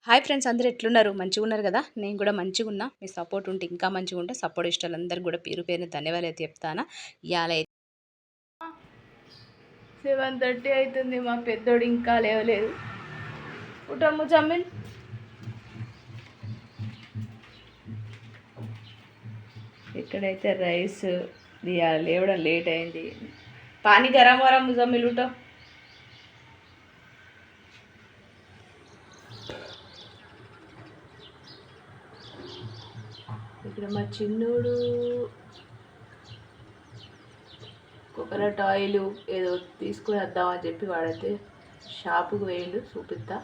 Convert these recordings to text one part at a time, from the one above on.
Hi friends, అందరూ ఎట్లున్నారు? మంచిగా ఉన్నారు కదా? నేను కూడా మంచిగా ఉన్నా. మీ సపోర్ట్ ఉంటే ఇంకా మంచిగా ఉంటే సపోర్ట్ ఇష్టాలందరూ కూడా పేరు పేరున ధన్యవాదాలు చెప్తాను. ఇవాళ 7:30 అవుతుంది. మా పెద్దోడు ఇంకా లేవలేదు. ఉటమ్ము జమ్మిన్. ఇక్కడైతే రైస్ లేవడం లేట్ అయింది. పానీ గరం గరం ముజమ్మిల్ ఉటో. ఇక్కడ మా చిన్నోడు కోకోనట్ ఆయిల్ ఏదో తీసుకుని వద్దామని చెప్పి వాడైతే షాపుకి వేయండు. చూపిస్తా.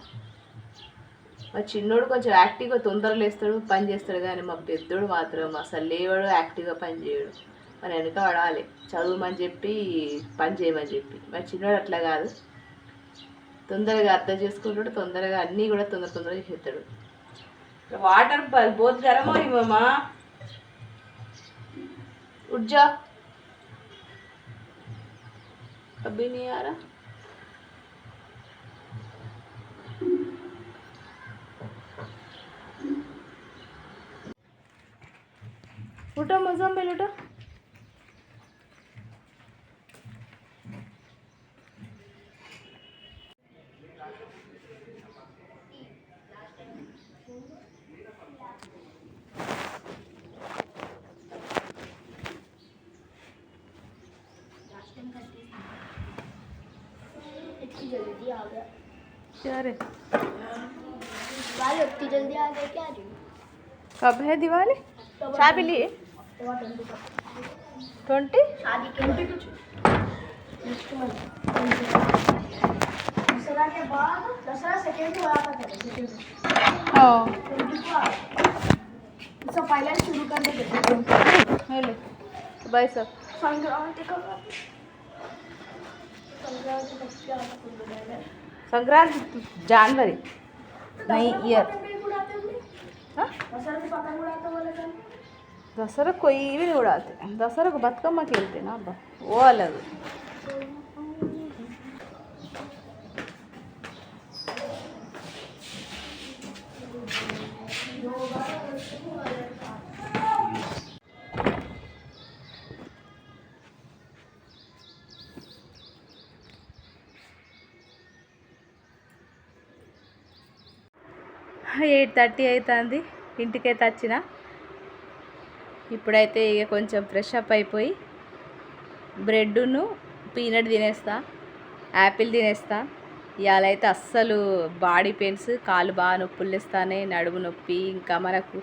మా చిన్నోడు కొంచెం యాక్టివ్గా తొందరగా లేస్తాడు, పని చేస్తాడు. కానీ మా పెద్దోడు మాత్రం అసలు లేవాడు, యాక్టివ్గా పని చేయడు. మరి వెనక వాడాలి, చదువుమని చెప్పి పని చేయమని చెప్పి. మా చిన్నోడు అట్లా కాదు, తొందరగా అర్థం చేసుకుంటాడు, తొందరగా అన్నీ కూడా తొందరగా చేస్తాడు. వాటర్ బోత్ గరమో ఇవ్వమా ఉడ్జా अभी नहीं आ रहा. उठो मुज़म्मिल उठो. जल्दी आ गया. क्या रे? दिवाली इतनी जल्दी आ गई क्या? कब है दिवाली? चाय पी लिए? 20 शादी के कुछ दसरा के बाद दसरा सेकेंड को आता था. हाँ इससे पहले शुरू कर देते. Hello bye sir. संक्रांति का संक्रांति जनवरी नहीं ईयर. दसरा कोई भी नहीं उड़ाते. दसरा को बतकम्मा खेलते ना अब्बा, वो अलग. ఎయిట్ 30 అవుతుంది. ఇంటికైతే వచ్చిన. ఇప్పుడైతే ఇక కొంచెం ఫ్రెష్ అప్ అయిపోయి బ్రెడ్ను పీనట్ తినేస్తా, యాపిల్ తినేస్తా. ఇవాళ అయితే అస్సలు బాడీ పెయిన్స్, కాళ్ళు బాగా నొప్పులు లేస్తానే, నడుము నొప్పి. ఇంకా మనకు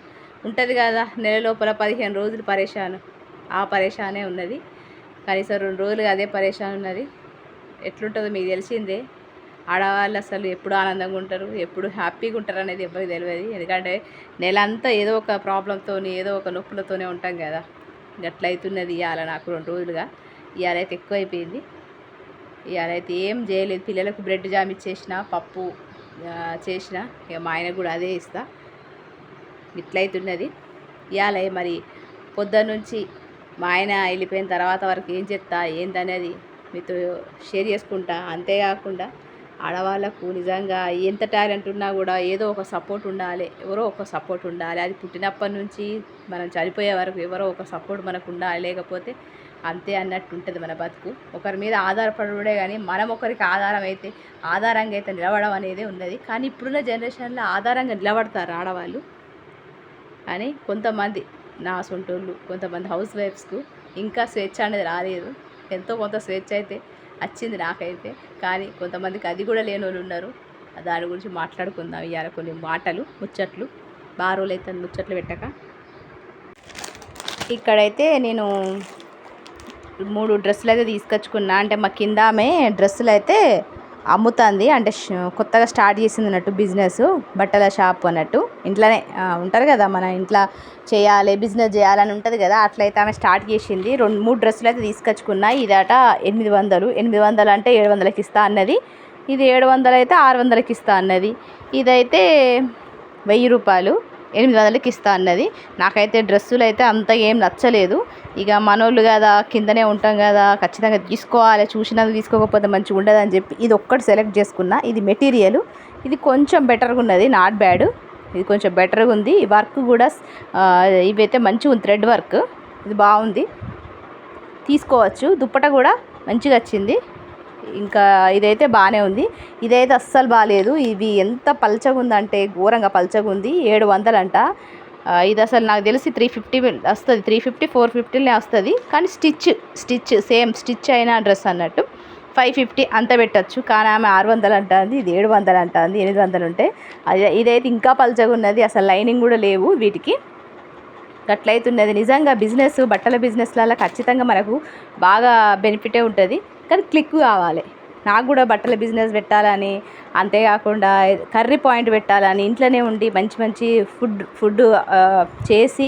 ఉంటుంది కదా నెల లోపల 15 రోజులు పరేషాను. ఆ పరేషానే ఉన్నది. కనీసం 2 రోజులు అదే పరేషాన్ ఉన్నది. ఎట్లుంటుందో మీకు తెలిసిందే. ఆడవాళ్ళు అసలు ఎప్పుడు ఆనందంగా ఉంటారు, ఎప్పుడు హ్యాపీగా ఉంటారు అనేది ఎవరికి తెలియదు. ఎందుకంటే నెలంతా ఏదో ఒక ప్రాబ్లంతో, ఏదో ఒక నొప్పులతోనే ఉంటాం కదా. గట్లయితున్నది ఇవాళ నాకు 2 రోజులుగా. ఇవాళ అయితే ఎక్కువ అయిపోయింది. ఇవాళ అయితే ఏం చేయలేదు. పిల్లలకు బ్రెడ్ జామ్ ఇచ్చేసిన, పప్పు చేసిన. ఇక మా ఆయనకు కూడా అదే ఇస్తా. ఇట్లయితున్నది ఇవాళ. మరి పొద్దున్న నుంచి మా ఆయన వెళ్ళిపోయిన తర్వాత వరకు ఏం చేస్తా ఏందనేది మీతో షేర్ చేసుకుంటా. అంతేకాకుండా ఆడవాళ్ళకు నిజంగా ఎంత టాలెంట్ ఉన్నా కూడా ఏదో ఒక సపోర్ట్ ఉండాలి, ఎవరో ఒక సపోర్ట్ ఉండాలి. అది పుట్టినప్పటి నుంచి మనం చనిపోయే వరకు ఎవరో ఒక సపోర్ట్ మనకు ఉండాలి. లేకపోతే అంతే అన్నట్టు ఉంటుంది మన బతుకు. ఒకరి మీద ఆధారపడే కానీ మనం ఒకరికి ఆధారంగా అయితే నిలబడడం అనేది ఉన్నది. కానీ ఇప్పుడున్న జనరేషన్లో ఆధారంగా నిలబడతారు ఆడవాళ్ళు. కానీ కొంతమంది నా సొంటోళ్ళు, కొంతమంది హౌస్ వైఫ్స్కు ఇంకా స్వేచ్ఛ అనేది రాలేదు. ఎంతో కొంత స్వేచ్ఛ అయితే వచ్చింది నాకైతే. కానీ కొంతమందికి అది కూడా లేని వాళ్ళు ఉన్నారు. దాని గురించి మాట్లాడుకుందాం ఇవాళ. కొన్ని మాటలు, ముచ్చట్లు. బాగా రోజులు అయితే ముచ్చట్లు పెట్టక. ఇక్కడైతే నేను 3 డ్రెస్సులు అయితే తీసుకొచ్చుకున్నా. అంటే మా కింద ఆమె డ్రెస్సులు అయితే అమ్ముతుంది. అంటే కొత్తగా స్టార్ట్ చేసింది అన్నట్టు బిజినెస్, బట్టల షాప్ అన్నట్టు. ఇంట్లోనే ఉంటారు కదా, మన ఇంట్లో చేయాలి, బిజినెస్ చేయాలని ఉంటుంది కదా. అట్లయితే ఆమె స్టార్ట్ చేసింది. 2-3 డ్రెస్సులు అయితే తీసుకొచ్చుకున్నా. ఇదట 800. 800 అంటే 700కి ఇస్తా అన్నది. ఇది 700 అయితే 600కి ఇస్తా అన్నది. ఇదైతే 1000 రూపాయలు 800కి ఇస్తా అన్నది. నాకైతే డ్రెస్సులు అయితే అంతగా ఏం నచ్చలేదు. ఇక మనోళ్ళు కదా, కిందనే ఉంటాం కదా, ఖచ్చితంగా తీసుకోవాలి, చూసినందుకు తీసుకోకపోతే మంచిగా ఉండదని చెప్పి ఇది ఒక్కటి సెలెక్ట్ చేసుకున్నా. ఇది మెటీరియల్, ఇది కొంచెం బెటర్గా ఉన్నది, నాట్ బ్యాడ్. ఇది కొంచెం బెటర్గా ఉంది. ఈ వర్క్ కూడా ఇవైతే మంచిగా ఉంది, థ్రెడ్ వర్క్ ఇది బాగుంది, తీసుకోవచ్చు. దుప్పట కూడా మంచిగా వచ్చింది. ఇంకా ఇదైతే బాగానే ఉంది. ఇదైతే అస్సలు బాగాలేదు. ఇది ఎంత పల్చగా ఉందంటే ఘోరంగా పల్చగా ఉంది. 700 అంట. ఇది అసలు నాకు తెలిసి 350 వస్తుంది, 350 450 వస్తుంది. కానీ స్టిచ్ సేమ్ స్టిచ్ అయిన డ్రెస్ అన్నట్టు 550 అంత పెట్టచ్చు. కానీ ఆమె 600 అంటుంది, ఇది 700 అంటుంది. 800 ఉంటే ఇదైతే ఇంకా పల్చగా ఉన్నది. అసలు లైనింగ్ కూడా లేవు వీటికి. అట్లయితున్నది. నిజంగా బిజినెస్, బట్టల బిజినెస్లలో ఖచ్చితంగా మనకు బాగా బెనిఫిటే ఉంటుంది. కానీ క్లిక్ కావాలి. నాకు కూడా బట్టల బిజినెస్ పెట్టాలని, అంతేకాకుండా కర్రీ పాయింట్ పెట్టాలని, ఇంట్లోనే ఉండి మంచి మంచి ఫుడ్ చేసి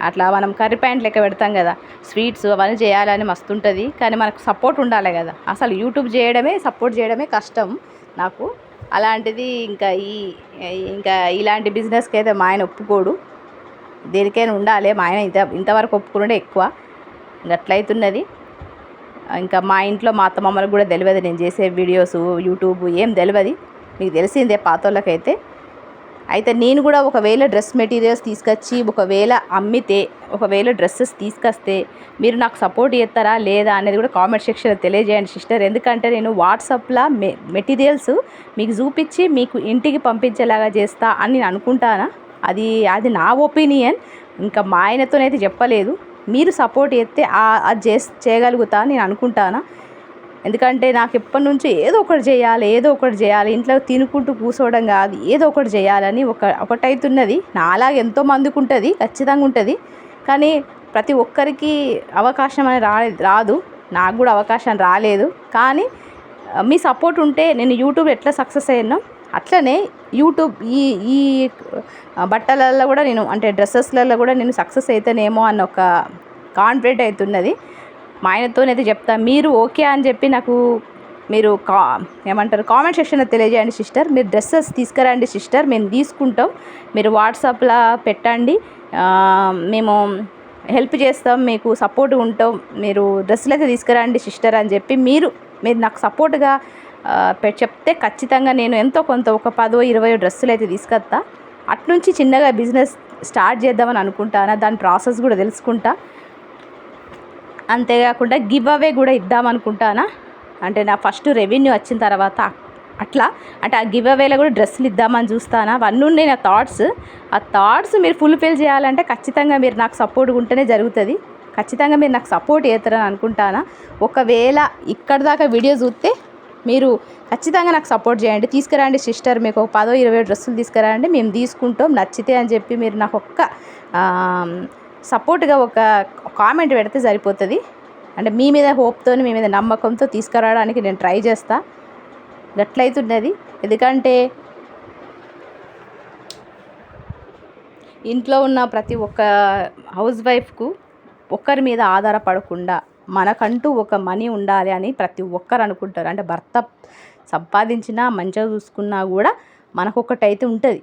అట్లా మనం కర్రీ పాయింట్ లెక్క పెడతాం కదా, స్వీట్స్ అవన్నీ చేయాలని మస్తు ఉంటుంది. కానీ మనకు సపోర్ట్ ఉండాలి కదా. అసలు యూట్యూబ్ సపోర్ట్ చేయడమే కష్టం నాకు. అలాంటిది ఇంకా ఇలాంటి బిజినెస్కి అయితే మా ఆయన ఒప్పుకోడు. దేనికైనా ఉండాలి. మా ఆయన ఇంతవరకు ఒప్పుకునే ఎక్కువ. అట్లయితున్నది. ఇంకా మా ఇంట్లో మా అత్తమ్మమ్మలకు కూడా తెలియదు నేను చేసే వీడియోస్, యూట్యూబ్ ఏం తెలియదు. మీకు తెలిసిందే పాతోళ్ళకైతే. అయితే నేను కూడా ఒకవేళ డ్రెస్ మెటీరియల్స్ తీసుకొచ్చి ఒకవేళ అమ్మితే, ఒకవేళ డ్రెస్సెస్ తీసుకొస్తే మీరు నాకు సపోర్ట్ చేస్తారా లేదా అనేది కూడా కామెంట్ సెక్షన్లో తెలియజేయండి సిస్టర్. ఎందుకంటే నేను వాట్సాప్లో మెటీరియల్స్ మీకు చూపించి మీకు ఇంటికి పంపించేలాగా చేస్తా అని నేను అనుకుంటానా. అది నా ఒపీనియన్. ఇంకా మా ఆయనతోనైతే చెప్పలేదు. మీరు సపోర్ట్ చేస్తే అది చేయగలుగుతా నేను అనుకుంటాను. ఎందుకంటే నాకు ఎప్పటి నుంచి ఏదో ఒకటి చేయాలి, ఇంట్లో తినుకుంటూ కూర్చోవడం కాదు, ఏదో ఒకటి చేయాలని ఒకటైతున్నది. నాలాగా ఎంతో మందికి ఉంటుంది, ఖచ్చితంగా ఉంటుంది. కానీ ప్రతి ఒక్కరికి అవకాశం అని రాదు. నాకు కూడా అవకాశం రాలేదు. కానీ మీ సపోర్ట్ ఉంటే నేను యూట్యూబ్ ఎట్లా సక్సెస్ అయ్యానో అట్లనే యూట్యూబ్ ఈ బట్టలలో కూడా నేను, అంటే డ్రెస్సెస్లలో కూడా నేను సక్సెస్ అవుతానేమో అన్న ఒక కాన్ఫిడెంట్ అవుతున్నది. మా ఆయనతోనైతే చెప్తా. మీరు ఓకే అని చెప్పి నాకు మీరు ఏమంటారు కామెంట్ సెక్షన్లో తెలియజేయండి సిస్టర్. మీరు డ్రెస్సెస్ తీసుకురండి సిస్టర్, మేము తీసుకుంటాం. మీరు వాట్సాప్లో పెట్టండి, మేము హెల్ప్ చేస్తాం, మీకు సపోర్ట్ ఉంటాం. మీరు డ్రెస్సులు అయితే తీసుకురండి సిస్టర్ అని చెప్పి మీరు నాకు సపోర్ట్గా చెప్తే ఖచ్చితంగా నేను ఎంతో కొంత ఒక 10-20 డ్రెస్సులు అయితే తీసుకొస్తా. అట్నుంచి చిన్నగా బిజినెస్ స్టార్ట్ చేద్దామని అనుకుంటాను. దాని ప్రాసెస్ కూడా తెలుసుకుంటా. అంతేకాకుండా గివ్ అవే కూడా ఇద్దామనుకుంటానా. అంటే నా ఫస్ట్ రెవెన్యూ వచ్చిన తర్వాత అట్లా అంటే ఆ గివ్ అవేలో కూడా డ్రెస్సులు ఇద్దామని చూస్తానా. అవన్నీ ఉన్నాయి నా థాట్స్ మీరు ఫుల్ఫిల్ చేయాలంటే ఖచ్చితంగా మీరు నాకు సపోర్ట్ ఉంటేనే జరుగుతుంది. ఖచ్చితంగా మీరు నాకు సపోర్ట్ చేస్తారని అనుకుంటానా. ఒకవేళ ఇక్కడ దాకా వీడియో చూస్తే మీరు ఖచ్చితంగా నాకు సపోర్ట్ చేయండి. తీసుకురండి సిస్టర్, మీకు ఒక 10-20 డ్రెస్సులు తీసుకురండి, మేము తీసుకుంటాం, నచ్చితే అని చెప్పి మీరు నాకు ఒక్క సపోర్ట్గా ఒక కామెంట్ పెడితే సరిపోతుంది. అంటే మీ మీద హోప్తో, మీ మీద నమ్మకంతో తీసుకురావడానికి నేను ట్రై చేస్తా. గట్లయితున్నది. ఎందుకంటే ఇంట్లో ఉన్న ప్రతి ఒక్క హౌస్ వైఫ్కు ఒక్కరి మీద ఆధారపడకుండా మనకంటూ ఒక మనీ ఉండాలి అని ప్రతి ఒక్కరు అనుకుంటారు. అంటే భర్త సంపాదించినా మంచిగా చూసుకున్నా కూడా మనకొకటైతే ఉంటుంది.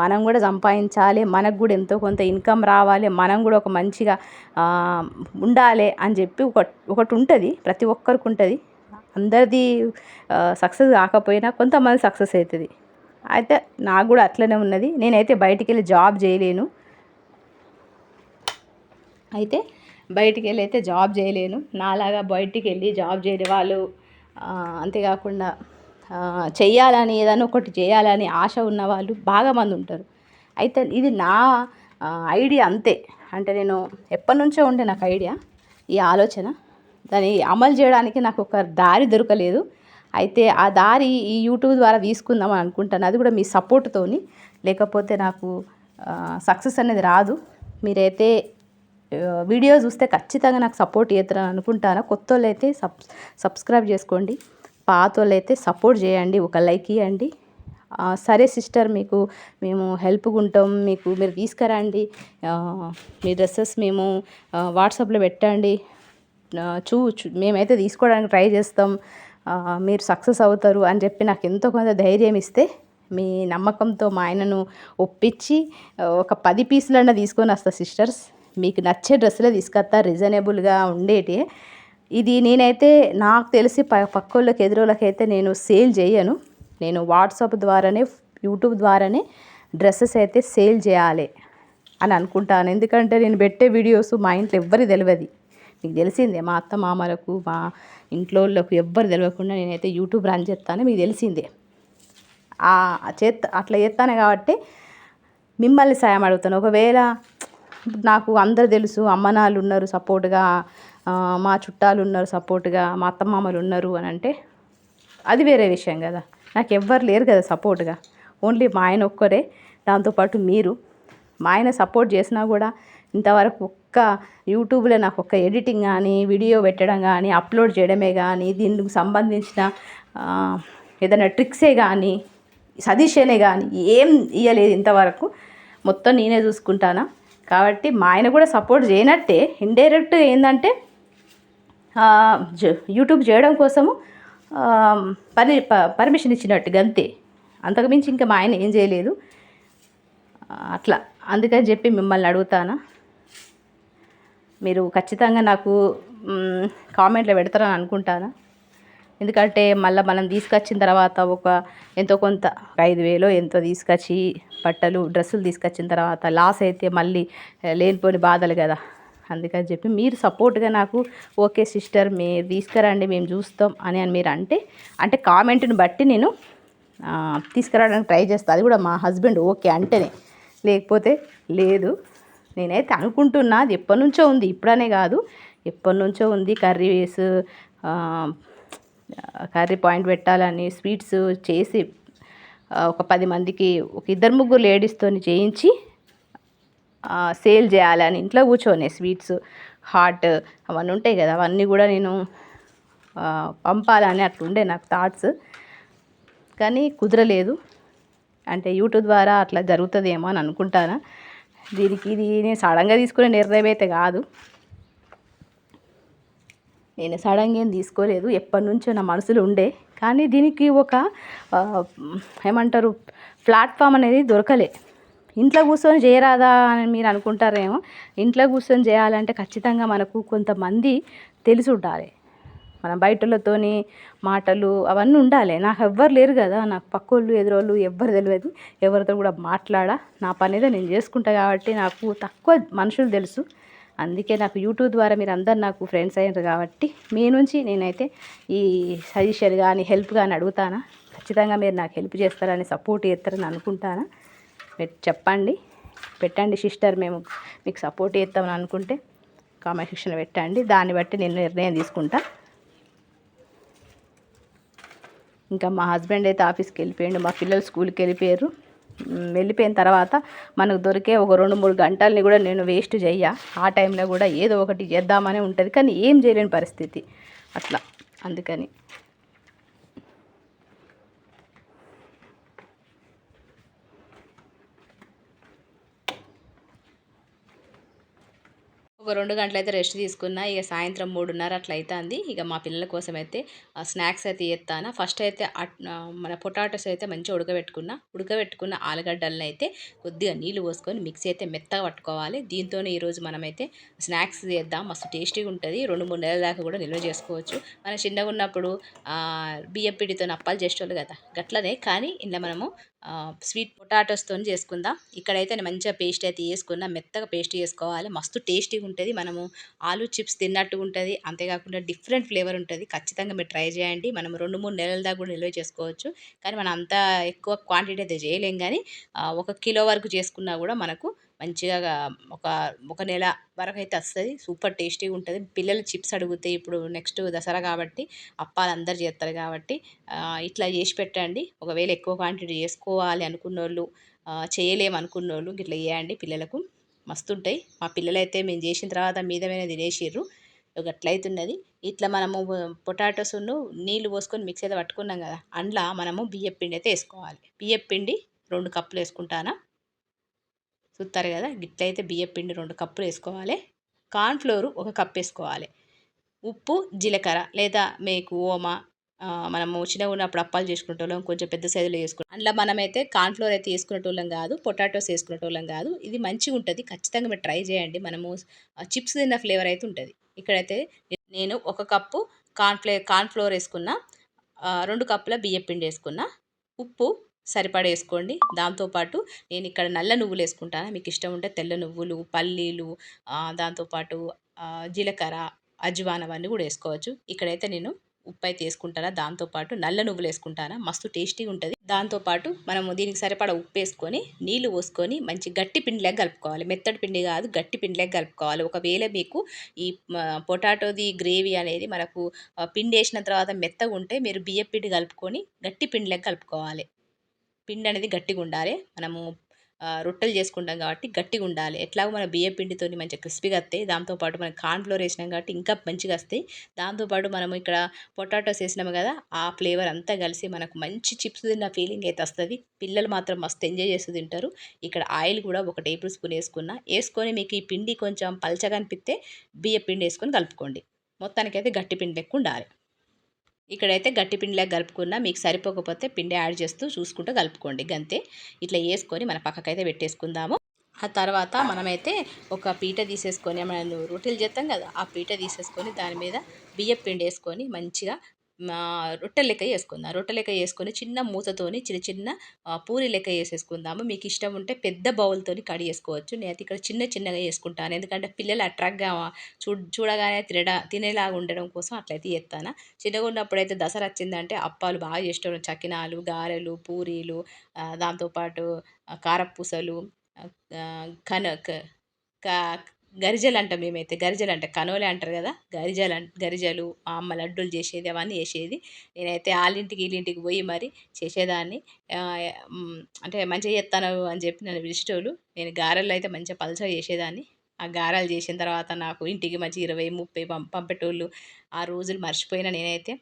మనం కూడా సంపాదించాలి, మనకు కూడా ఎంతో కొంత ఇన్కమ్ రావాలి, మనం కూడా ఒక మంచిగా ఉండాలి అని చెప్పి ఒకటి ఉంటుంది. ప్రతి ఒక్కరికి ఉంటుంది. అందరిది సక్సెస్ కాకపోయినా కొంతమంది సక్సెస్ అవుతుంది. అయితే నాకు కూడా అట్లనే ఉన్నది. నేనైతే బయటికి వెళ్ళి జాబ్ చేయలేను. నాలాగా బయటికి వెళ్ళి జాబ్ చేయని వాళ్ళు, అంతేకాకుండా చెయ్యాలని, ఏదైనా ఒకటి చేయాలని ఆశ ఉన్న వాళ్ళు బాగా మంది ఉంటారు. అయితే ఇది నా ఐడియా అంతే. అంటే నేను ఎప్పటి నుంచో ఉండే నాకు ఐడియా, ఈ ఆలోచన. దాన్ని అమలు చేయడానికి నాకు ఒక దారి దొరకలేదు. అయితే ఆ దారి ఈ యూట్యూబ్ ద్వారా తీసుకుందామని అనుకుంటాను. అది కూడా మీ సపోర్ట్తోని, లేకపోతే నాకు సక్సెస్ అనేది రాదు. మీరైతే వీడియో చూస్తే ఖచ్చితంగా నాకు సపోర్ట్ చేస్తారని అనుకుంటాను. కొత్త వాళ్ళు అయితే సబ్స్క్రైబ్ చేసుకోండి, పాత వాళ్ళు అయితే సపోర్ట్ చేయండి, ఒక లైక్ ఇవ్వండి. సరే సిస్టర్, మేము హెల్ప్గా ఉంటాం, మీరు తీసుకురండి, మీ డ్రెస్సెస్ మేము వాట్సాప్లో పెట్టండి, మేమైతే తీసుకోవడానికి ట్రై చేస్తాం, మీరు సక్సెస్ అవుతారు అని చెప్పి నాకు ఎంతో కొంత ధైర్యం ఇస్తే, మీ నమ్మకంతో మా ఆయనను ఒప్పించి ఒక 10 పీసులన్నా తీసుకొని వస్తా సిస్టర్స్. మీకు నచ్చే డ్రెస్సులే తీసుకొస్తా, రీజనబుల్గా ఉండేటి. ఇది నేనైతే నాకు తెలిసి పక్కోళ్ళకి ఎదురోళ్ళకైతే నేను సేల్ చేయను. నేను వాట్సాప్ ద్వారానే యూట్యూబ్ ద్వారానే డ్రెస్సెస్ అయితే సేల్ చేయాలి అని అనుకుంటాను. ఎందుకంటే నేను పెట్టే వీడియోస్ మా ఇంట్లో ఎవ్వరికి తెలియదు. మీకు తెలిసిందే, మా అత్త మామలకు మా ఇంట్లో వాళ్ళకు ఎవ్వరు తెలియకుండా నేనైతే యూట్యూబ్ రన్ చేస్తాను, మీకు తెలిసిందే. అట్లా చేస్తాను కాబట్టి మిమ్మల్ని సాయం అడుగుతాను. ఒకవేళ నాకు అందరు తెలుసు, అమ్మ నాళ్ళు ఉన్నారు సపోర్ట్గా, మా చుట్టాలు ఉన్నారు సపోర్ట్గా, మా అత్తమామలు ఉన్నారు అని అంటే అది వేరే విషయం కదా. నాకు ఎవ్వరు లేరు కదా సపోర్ట్గా, ఓన్లీ మా ఆయన ఒక్కరే. దాంతోపాటు మీరు మా ఆయన సపోర్ట్ చేసినా కూడా ఇంతవరకు ఒక్క యూట్యూబ్లో నాకు ఒక్క ఎడిటింగ్ కానీ, వీడియో పెట్టడం కానీ, అప్లోడ్ చేయడమే కానీ, దీనికి సంబంధించిన ఏదైనా ట్రిక్సే కానీ, సజెషనే కానీ ఏం ఇవ్వలేదు ఇంతవరకు. మొత్తం నేనే చూసుకుంటానా. కాబట్టి మా ఆయన కూడా సపోర్ట్ చేయనట్టే. ఇండైరెక్ట్ ఏంటంటే యూట్యూబ్ చేయడం కోసము పర్మిషన్ ఇచ్చినట్టు అంతే, అంతకుమించి ఇంకా మా ఆయన ఏం చేయలేదు. అట్లా అందుకని చెప్పి మిమ్మల్ని అడుగుతానా, మీరు ఖచ్చితంగా నాకు కామెంట్లో పెడతారని అనుకుంటానా. ఎందుకంటే మళ్ళీ మనం తీసుకొచ్చిన తర్వాత ఎంతో కొంత 5,000 ఎంతో తీసుకొచ్చి బట్టలు డ్రెస్సులు తీసుకొచ్చిన తర్వాత లాస్ అయితే మళ్ళీ లేనిపోని బాధలు కదా. అందుకని చెప్పి మీరు సపోర్ట్గా నాకు ఓకే సిస్టర్ మీరు తీసుకురండి మేము చూస్తాం అని మీరు అంటే కామెంట్ని బట్టి నేను తీసుకురావడానికి ట్రై చేస్తాను. అది కూడా మా హస్బెండ్ ఓకే అంటేనే, లేకపోతే లేదు. నేనైతే అనుకుంటున్నా, అది ఎప్పటి నుంచో ఉంది, ఇప్పుడనే కాదు, ఎప్పటి నుంచో ఉంది. కర్రీ పాయింట్ పెట్టాలని స్వీట్స్ చేసి ఒక 10 మందికి ఒక 2-3 లేడీస్తో చేయించి సేల్ చేయాలని ఇంట్లో కూర్చొని స్వీట్స్ హాట్ అవన్నీ ఉంటాయి కదా, అవన్నీ కూడా నేను పంపాలని అట్లుండే నాకు థాట్స్. కానీ కుదరలేదు. అంటే యూట్యూబ్ ద్వారా అట్లా జరుగుతుందేమో అని అనుకుంటాను. ఇది నేను సడన్గా తీసుకునే నిర్ణయం అయితే కాదు. నేను సడన్గా ఏం తీసుకోలేదు, ఎప్పటి నుంచో నా మనసులో ఉండే. కానీ దీనికి ఒక ఏమంటారు ప్లాట్ఫామ్ అనేది దొరకలే. ఇంట్లో కూర్చొని చేయరాదా అని మీరు అనుకుంటారేమో. ఇంట్లో కూర్చొని చేయాలంటే ఖచ్చితంగా మనకు కొంతమంది తెలిసి ఉండాలి. మన బయటలతోని మాటలు అవన్నీ ఉండాలి. నాకు ఎవ్వరు లేరు కదా, నాకు పక్కోళ్ళు ఎదురోళ్ళు ఎవ్వరు తెలియదు. ఎవరితో కూడా నా పని ఏదో నేను చేసుకుంటా కాబట్టి నాకు తక్కువ మనుషులు తెలుసు. అందుకే నాకు యూట్యూబ్ ద్వారా మీరు అందరు నాకు ఫ్రెండ్స్ అయ్యారు కాబట్టి మీ నుంచి నేనైతే ఈ సజెషన్ కానీ హెల్ప్ కానీ అడుగుతానా. ఖచ్చితంగా మీరు నాకు హెల్ప్ చేస్తారని సపోర్ట్ చేస్తారని అనుకుంటాను. మీరు చెప్పండి, పెట్టండి సిస్టర్ మేము మీకు సపోర్ట్ చేస్తామని అనుకుంటే కామెంట్ సెక్షన్లో పెట్టండి. దాన్ని బట్టి నేను నిర్ణయం తీసుకుంటా. ఇంకా మా హస్బెండ్ అయితే ఆఫీస్కి వెళ్ళిపోయాడు, మా పిల్లలు స్కూల్కి వెళ్ళిపోయారు. వెళ్ళిపోయిన తర్వాత మనకు దొరికే ఒక 2-3 గంటల్ని కూడా నేను వేస్ట్ చెయ్య. ఆ టైంలో కూడా ఏదో ఒకటి చేద్దామనే ఉంటుంది, కానీ ఏం చేయలేని పరిస్థితి అట్లా. అందుకని ఒక 2 గంటలు అయితే రెస్ట్ తీసుకున్నా. ఇక సాయంత్రం 3:30 అట్లా అవుతుంది. ఇక మా పిల్లల కోసం అయితే స్నాక్స్ అయితే చేస్తాను. ఫస్ట్ అయితే మన పొటాటోస్ అయితే మంచిగా ఉడకబెట్టుకున్న ఆలుగడ్డలను అయితే కొద్దిగా నీళ్ళు పోసుకొని మిక్సీ అయితే మెత్తగా పట్టుకోవాలి. దీంతోనే ఈరోజు మనమైతే స్నాక్స్ చేద్దాం. మస్తు టేస్టీగా ఉంటుంది. 2-3 నెలల దాకా కూడా నిల్వ చేసుకోవచ్చు. మనం చిన్నగా ఉన్నప్పుడు బియ్యం పిండితో అప్పాలు చేసేవాళ్ళు కదా, గట్లనే. కానీ ఇలా మనము స్వీట్ పొటాటోస్తో చేసుకుందాం. ఇక్కడైతే నేను మంచిగా పేస్ట్ అయితే వేసుకున్నా, మెత్తగా పేస్ట్ చేసుకోవాలి. మస్తు టేస్టీగా ఉంటుంది. మనము ఆలూ చిప్స్ తిన్నట్టుగా ఉంటుంది. అంతేకాకుండా డిఫరెంట్ ఫ్లేవర్ ఉంటుంది. ఖచ్చితంగా మీరు ట్రై చేయండి. మనం 2-3 నెలల దాకా కూడా నిల్వ చేసుకోవచ్చు. కానీ మనం అంత ఎక్కువ క్వాంటిటీ అయితే చేయలేం. కానీ 1 కిలో వరకు చేసుకున్నా కూడా మనకు మంచిగా ఒక నెల వరకు అయితే వస్తుంది. సూపర్ టేస్టీగా ఉంటుంది. పిల్లలు చిప్స్ అడిగితే ఇప్పుడు నెక్స్ట్ దసరా కాబట్టి అప్పాలు అందరు చేస్తారు కాబట్టి ఇట్లా చేసి పెట్టండి. ఒకవేళ ఎక్కువ క్వాంటిటీ చేసుకోవాలి అనుకున్నోళ్ళు, చేయలేమనుకున్నోళ్ళు ఇట్లా చేయండి. పిల్లలకు మస్తు ఉంటాయి. మా పిల్లలైతే మేము చేసిన తర్వాత మీద తినేసిర్రు. గట్లయితున్నది. ఇట్లా మనము పొటాటోస్ను నీళ్ళు పోసుకొని మిక్స్ అయితే పట్టుకున్నాం కదా, అందులో మనము బియ్యం పిండి అయితే వేసుకోవాలి. బియ్యం పిండి 2 కప్పులు వేసుకుంటానా, చూస్తారు కదా. గిట్లయితే బియ్యం పిండి 2 కప్పులు వేసుకోవాలి. కార్న్ఫ్లోర్ 1 కప్ వేసుకోవాలి. ఉప్పు, జీలకర్ర లేదా మీకు ఓమా, మనము చిన్నగా ఉన్నప్పుడు అప్పాలు చేసుకునేటోళ్ళం, కొంచెం పెద్ద సైజులో చేసుకుంటాం. అందులో మనమైతే కార్న్ఫ్లోర్ అయితే వేసుకునేటోళ్ళం కాదు, పొటాటోస్ వేసుకునేటోళ్ళం కాదు. ఇది మంచిగా ఉంటుంది. ఖచ్చితంగా మీరు ట్రై చేయండి. మనము చిప్స్ తిన్న ఫ్లేవర్ అయితే ఉంటుంది. ఇక్కడైతే నేను 1 కప్పు కార్న్ఫ్లోర్ వేసుకున్నా, 2 కప్పుల బియ్యం పిండి వేసుకున్నా. ఉప్పు సరిపడా వేసుకోండి. దాంతోపాటు నేను ఇక్కడ నల్ల నువ్వులు వేసుకుంటాను. మీకు ఇష్టం ఉంటే తెల్ల నువ్వులు, పల్లీలు, దాంతోపాటు జీలకర్ర, అజ్వాన్ అవన్నీ కూడా వేసుకోవచ్చు. ఇక్కడైతే నేను ఉప్పు అయితే వేసుకుంటానా, దాంతోపాటు నల్ల నువ్వులు వేసుకుంటానా, మస్తు టేస్టీగా ఉంటుంది. దాంతోపాటు మనము దీనికి సరిపడా ఉప్పు వేసుకొని నీళ్లు పోసుకొని మంచి గట్టి పిండిలాగా కలుపుకోవాలి. మెత్తటి పిండి కాదు, గట్టి పిండిలాగా కలుపుకోవాలి. ఒకవేళ మీకు ఈ పొటాటోది గ్రేవీ అనేది మనకు పిండి వేసిన తర్వాత మెత్తగా ఉంటే మీరు బియ్యం పిండి కలుపుకొని గట్టి పిండిలాగా కలుపుకోవాలి. పిండి అనేది గట్టిగా ఉండాలి. మనము రొట్టెలు చేసుకుంటాం కాబట్టి గట్టిగా ఉండాలి. ఎట్లాగో మన బియ్యం పిండితోని మంచిగా క్రిస్పీగా వస్తాయి. దాంతోపాటు మనం కార్న్ ఫ్లోర్ వేసినాం కాబట్టి ఇంకా మంచిగా వస్తాయి. దాంతోపాటు మనము ఇక్కడ పొటాటోస్ వేసినాము కదా, ఆ ఫ్లేవర్ అంతా కలిసి మనకు మంచి చిప్స్ తిన్న ఫీలింగ్ అయితే వస్తుంది. పిల్లలు మాత్రం మస్తు ఎంజాయ్ చేస్తూ తింటారు. ఇక్కడ ఆయిల్ కూడా ఒక టేబుల్ స్పూన్ వేసుకొని మీకు ఈ పిండి కొంచెం పల్చగా అనిపిస్తే బియ్యం పిండి వేసుకొని కలుపుకోండి. మొత్తానికైతే గట్టి పిండి లెక్క ఉండాలి. ఇక్కడైతే గట్టి పిండిలాగా కలుపుకున్నా, మీకు సరిపోకపోతే పిండి యాడ్ చేస్తూ చూసుకుంటూ కలుపుకోండి. గంతే. ఇట్లా వేసుకొని మన పక్కకైతే పెట్టేసుకుందాము. ఆ తర్వాత మనమైతే ఒక పీట తీసేసుకొని, మనం రొట్టెలు చేస్తాం కదా, ఆ పీట తీసేసుకొని దాని మీద బియ్యం పిండి వేసుకొని మంచిగా రొట్టెల లెక్క చేసుకుందాం. రొట్టె లెక్క చేసుకొని చిన్న మూతతోని చిన్న చిన్న పూరి లెక్క చేసేసుకుందాము. మీకు ఇష్టం ఉంటే పెద్ద బౌల్తోని కడి చేసుకోవచ్చు. నేనైతే ఇక్కడ చిన్న చిన్నగా చేసుకుంటాను. ఎందుకంటే పిల్లలు అట్రాక్ట్గా చూడగానే తినేలాగా ఉండడం కోసం అట్లయితే చేస్తాను. చిన్నగా ఉన్నప్పుడైతే దసరా వచ్చిందంటే అప్పాలు బాగా చేసేటోళ్ళం. చకినాలు, గారెలు, పూరీలు, దాంతోపాటు కారపూసలు, గరిజలు అంటాం మేమైతే. గరిజలు అంటే కనోలే అంటారు కదా, గరిజలు మా అమ్మ లడ్డూలు చేసేది, అవన్నీ చేసేది. నేనైతే వాళ్ళింటికి వీళ్ళింటికి పోయి మరి చేసేదాన్ని. అంటే మంచిగా చేస్తాను అని చెప్పి నన్ను పిలిచేటోళ్ళు. నేను గారెలు అయితే మంచిగా పల్చగా చేసేదాన్ని. ఆ గారెలు చేసిన తర్వాత నాకు ఇంటికి మంచి 20, 30 పంపేటోళ్ళు. ఆ రోజులు మర్చిపోయినా నేనైతే.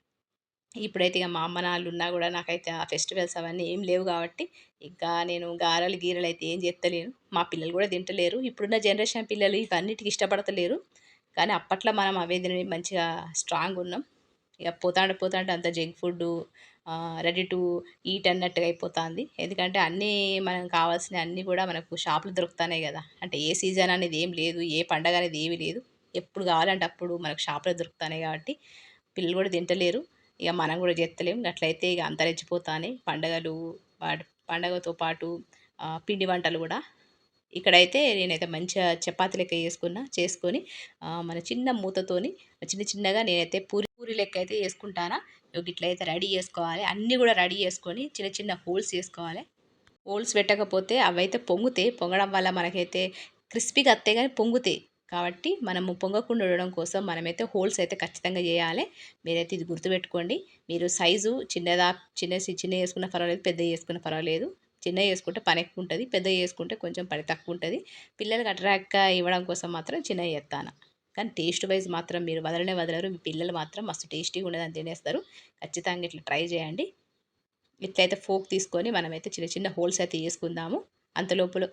ఇప్పుడైతే ఇక మా అమ్మ నాన్నలు ఉన్నా కూడా నాకైతే ఆ ఫెస్టివల్స్ అవన్నీ ఏం లేవు కాబట్టి ఇంకా నేను గారెలు గీరెలు అయితే ఏం చేస్తలేను. మా పిల్లలు కూడా తింటలేరు. ఇప్పుడున్న జనరేషన్ పిల్లలు ఇవన్నిటికి ఇష్టపడతలేరు. కానీ అప్పట్లో మనం అవే తిని మంచిగా స్ట్రాంగ్ ఉన్నాం. ఇక పోతాంటే అంత junk food ready to eat అన్నట్టుగా అయిపోతుంది. ఎందుకంటే అన్నీ మనం కావాల్సినవి అన్నీ కూడా మనకు షాపులు దొరుకుతున్నాయి కదా. అంటే ఏ సీజన్ అనేది ఏం లేదు, ఏ పండగ అనేది ఏమీ లేదు. ఎప్పుడు కావాలంటే అప్పుడు మనకు షాపులో దొరుకుతున్నాయి కాబట్టి పిల్లలు కూడా తింటలేరు. ఇక మనం కూడా చేస్తలేం. అట్లయితే ఇక అంతరించిపోతానే పండగలు. పండగతో పాటు పిండి వంటలు కూడా. ఇక్కడైతే నేనైతే మంచిగా చపాతీ లెక్క చేసుకొని మన చిన్న మూతతోని చిన్న చిన్నగా నేనైతే పూరి లెక్క అయితే చేసుకుంటానా. ఇట్లయితే రెడీ చేసుకోవాలి. అన్నీ కూడా రెడీ చేసుకొని చిన్న చిన్న హోల్స్ చేసుకోవాలి. హోల్స్ పెట్టకపోతే అవైతే పొంగుతాయి. పొంగడం వల్ల మనకైతే క్రిస్పీగా వస్తాయి కానీ పొంగుతాయి. కాబట్టి మనము పొంగకుండా ఉండడం కోసం మనమైతే హోల్స్ అయితే ఖచ్చితంగా చేయాలి. మీరైతే ఇది గుర్తుపెట్టుకోండి. మీరు సైజు చిన్న చేసుకున్న పర్వాలేదు, పెద్ద చేసుకున్న పర్వాలేదు. చిన్న చేసుకుంటే పని ఎక్కువ ఉంటుంది, పెద్ద చేసుకుంటే కొంచెం పని తక్కువ ఉంటుంది. పిల్లలకి అట్రాక్ట్గా ఇవ్వడం కోసం మాత్రం చిన్నగా చేస్తాను. కానీ టేస్ట్ వైజ్ మాత్రం మీరు వదలరు. మీ పిల్లలు మాత్రం మస్తు టేస్టీగా ఉండదని తినేస్తారు. ఖచ్చితంగా ఇట్లా ట్రై చేయండి. ఇట్లయితే ఫోక్ తీసుకొని మనమైతే చిన్న చిన్న హోల్స్ అయితే వేసుకుందాము. అంతలోపల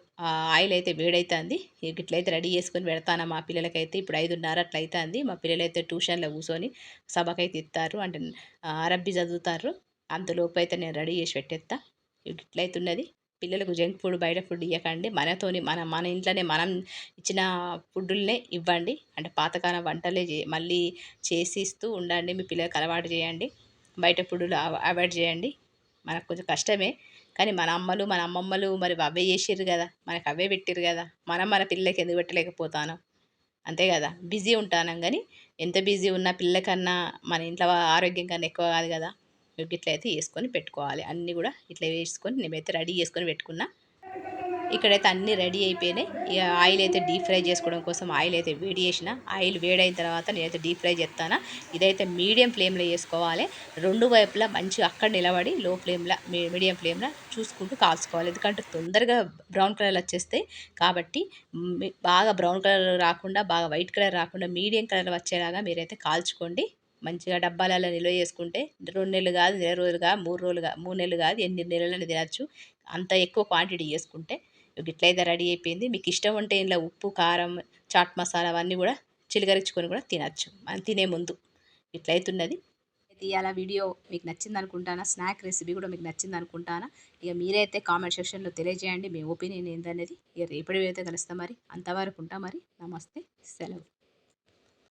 ఆయిల్ అయితే వేడైతుంది. ఇట్లయితే రెడీ చేసుకొని పెడతాను మా పిల్లలకైతే. ఇప్పుడు 5:30 అట్లా అవుతుంది. మా పిల్లలైతే ట్యూషన్లో కూర్చొని సభకైతే ఇస్తారు, అంటే అరబ్బీ చదువుతారు. అంతలోపు అయితే నేను రెడీ చేసి పెట్టేస్తా. ఇట్లయితే ఉన్నది. పిల్లలకు జంక్ ఫుడ్, బయట ఫుడ్ ఇవ్వకండి. మన ఇంట్లోనే మనం ఇచ్చిన ఫుడ్డులనే ఇవ్వండి. అంటే పాతకాలం వంటలే మళ్ళీ చేసి ఇస్తూ ఉండండి. మీ పిల్లలకు అలవాటు చేయండి. బయట ఫుడ్లు అవాయిడ్ చేయండి. మనకు కొంచెం కష్టమే కానీ మన అమ్మలు మన అమ్మమ్మలు మరి అవే చేసిర్రు కదా, మనకు అవే పెట్టిర్రు కదా. మన పిల్లలకి ఎందుకు పెట్టలేకపోతాను? అంతే కదా. బిజీ ఉంటాను కానీ ఎంత బిజీ ఉన్నా పిల్లలకన్నా మన ఇంట్లో ఆరోగ్యం కన్నా ఎక్కువ కాదు కదా. ఇట్లయితే వేసుకొని పెట్టుకోవాలి. అన్నీ కూడా ఇట్లా వేసుకొని నేనైతే రెడీ చేసుకొని పెట్టుకున్నా. ఇక్కడైతే అన్నీ రెడీ అయిపోయినాయి. ఇక ఆయిల్ అయితే డీప్ ఫ్రై చేసుకోవడం కోసం ఆయిల్ అయితే వేడి చేసిన. ఆయిల్ వేడైన తర్వాత నేనైతే డీప్ ఫ్రై చేస్తాను. ఇదైతే మీడియం ఫ్లేమ్లో చేసుకోవాలి. రెండు వైపులా మంచిగా అక్కడ నిలబడి లో ఫ్లేమ్లో మీడియం ఫ్లేమ్లో చూసుకుంటూ కాల్చుకోవాలి. ఎందుకంటే తొందరగా బ్రౌన్ కలర్ వచ్చేస్తాయి కాబట్టి బాగా బ్రౌన్ కలర్ రాకుండా, బాగా వైట్ కలర్ రాకుండా మీడియం కలర్ వచ్చేలాగా మీరైతే కాల్చుకోండి. మంచిగా డబ్బాలలో నిల్వ చేసుకుంటే 2 నెలలు కాదు, 20 రోజులు కాదు, 3 రోజులు కాదు, 3 నెలలు కాదు, 8 నెలలని తినచ్చు. అంత ఎక్కువ క్వాంటిటీ చేసుకుంటే. ఇట్లయితే రెడీ అయిపోయింది. మీకు ఇష్టం ఉంటే ఇంట్లో ఉప్పు, కారం, చాట్ మసాలా అవన్నీ కూడా చిలకరించుకొని కూడా తినచ్చు మనం తినే ముందు. ఇట్లయితున్నది. ఇవాళ వీడియో మీకు నచ్చింది అనుకుంటానా. స్నాక్ రెసిపీ కూడా మీకు నచ్చింది అనుకుంటానా. ఇక మీరైతే కామెంట్ సెక్షన్లో తెలియజేయండి మీ ఒపీనియన్ ఏంటనేది. ఇక రేపటి అయితే కలుస్తాం మరి. అంతవరకు ఉంటా మరి. నమస్తే, సెలవు.